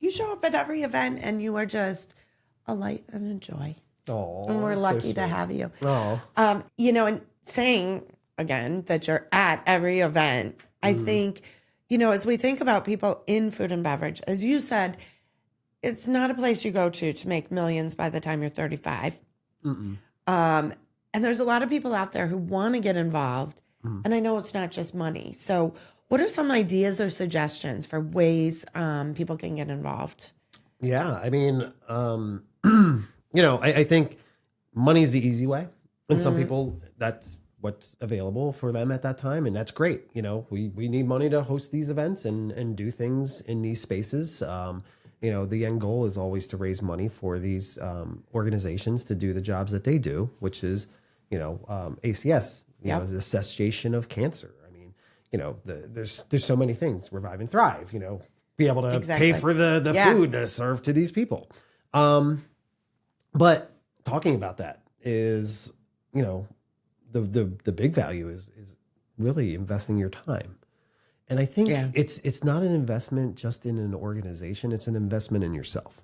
you show up at every event and you are just a light and a joy. Oh, And we're lucky to have you. Oh, And saying again that you're at every event, I think, as we think about people in food and beverage, as you said, it's not a place you go to make millions by the time you're 35. And there's a lot of people out there who want to get involved. And I know it's not just money. So what are some ideas or suggestions for ways people can get involved? yeah. I mean, I think money's the easy way. And some people, that's what's available for them at that time. And that's great. We need money to host these events and do things in these spaces. The end goal is always to raise money for these organizations to do the jobs that they do, which is, ACS, is the cessation of cancer. I mean, there's so many things, Revive and Thrive, be able to pay for the food that's served to these people. But talking about that is, the big value is really investing your time. And I think it's not an investment just in an organization. It's an investment in yourself.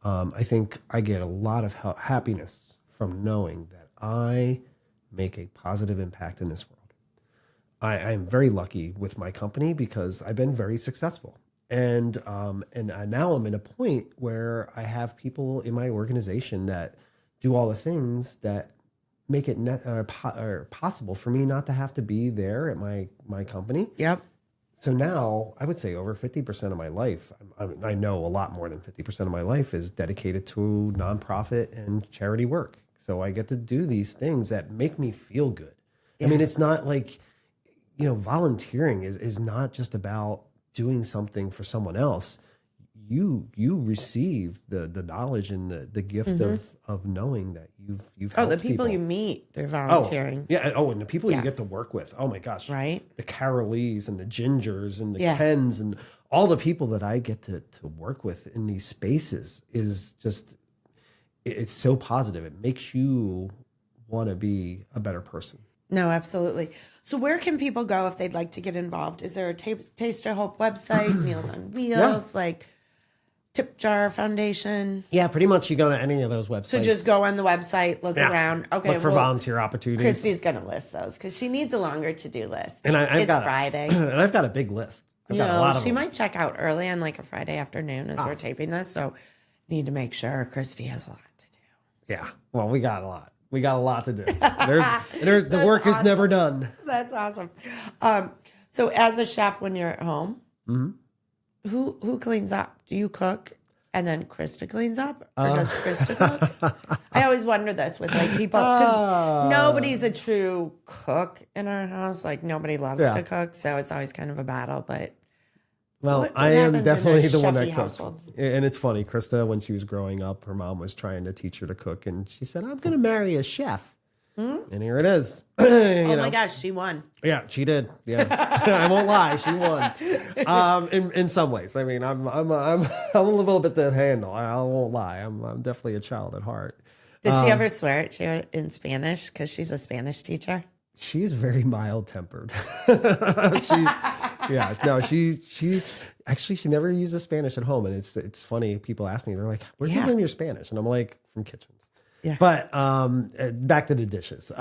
I think I get a lot of happiness from knowing that I make a positive impact in this world. I'm very lucky with my company because I've been very successful. And now I'm in a point where I have people in my organization that do all the things that make it possible for me not to have to be there at my company. Yep. So now I would say over 50% of my life, I know a lot more than 50% of my life is dedicated to nonprofit and charity work. So I get to do these things that make me feel good. Yeah. I mean, it's not like, volunteering is not just about doing something for someone else. You receive the knowledge and the gift of knowing that you've helped the people you meet through volunteering. And the people you get to work with. Oh my gosh. Right. The Carolees and the Gingers and the Kens and all the people that I get to work with in these spaces is just, it's so positive. It makes you want to be a better person. No, absolutely. So where can people go if they'd like to get involved? Is there a Taste of Hope website, Meals on Wheels, like Tip Jar Foundation? Yeah, pretty much you go to any of those websites. So just go on the website, look around. Okay, look for volunteer opportunities. Christy's going to list those because she needs a longer to-do list. And it's Friday. And I've got a big list. I've got a lot of she them. might check out early on like a Friday afternoon as we're taping this. So need to make sure Christy has a lot to do. Yeah. Well, we got a lot. We got a lot to do. The work is never done. That's awesome. So as a chef, when you're at home, who cleans up? Do you cook and then Krista cleans up? Or does Krista cook? I always wonder this with like people, because nobody's a true cook in our house. Like nobody loves to cook. So it's always kind of a battle, but. Well, I am definitely the one that cooks. And it's funny, Krista, when she was growing up, her mom was trying to teach her to cook. And she said, I'm going to marry a chef. And here it is. My gosh, she won. Yeah, she did. Yeah. I won't lie. She won. In some ways. I mean, I'm a little bit to handle. I won't lie. I'm definitely a child at heart. Did she ever swear at you in Spanish? Because she's a Spanish teacher. She's very mild-tempered. She never uses Spanish at home, and it's funny. People ask me, they're like, "Where do you learn your Spanish?" And I'm like, "From kitchens." Yeah. But back to the dishes.